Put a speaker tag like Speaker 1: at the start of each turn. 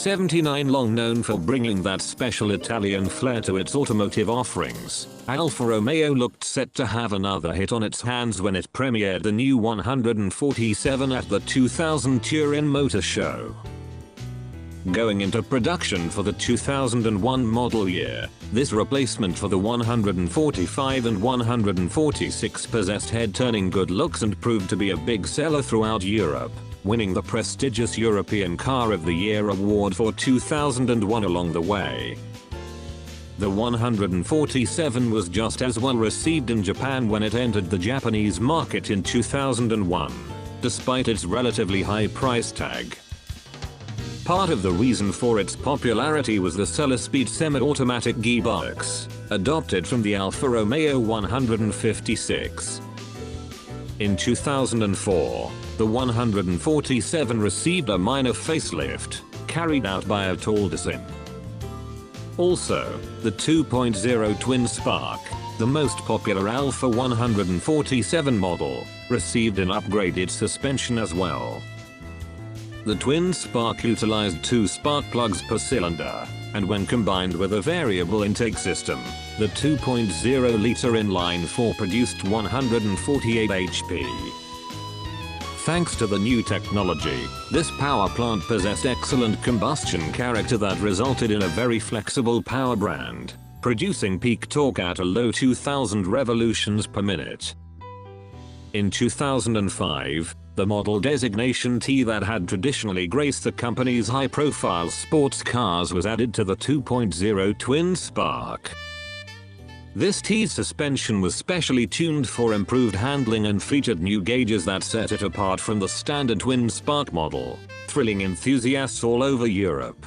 Speaker 1: 79, long known for bringing that special Italian flair to its automotive offerings, Alfa Romeo looked set to have another hit on its hands when it premiered the new 147 at the 2000 Turin Motor Show. Going into production for the 2001 model year, this replacement for the 145 and 146 possessed head-turning good looks and proved to be a big seller throughout Europe, winning the prestigious European Car of the Year award for 2001 along the way. The 147 was just as well received in Japan when it entered the Japanese market in 2001, despite its relatively high price tag. Part of the reason for its popularity was the Selespeed semi-automatic gearbox, adopted from the Alfa Romeo 156. In 2004, the 147 received a minor facelift, carried out by a tall design. Also, the 2.0 twin spark, the most popular Alfa 147 model, received an upgraded suspension as well. The twin spark utilized 2 spark plugs per cylinder, and when combined with a variable intake system, the 2.0-liter inline-4 produced 148 HP. Thanks to the new technology, this power plant possessed excellent combustion character that resulted in a very flexible power brand, producing peak torque at a low 2000 revolutions per minute. In 2005, the model designation T that had traditionally graced the company's high-profile sports cars was added to the 2.0 twin spark. This T's suspension was specially tuned for improved handling and featured new gauges that set it apart from the standard twin spark model, thrilling enthusiasts all over Europe.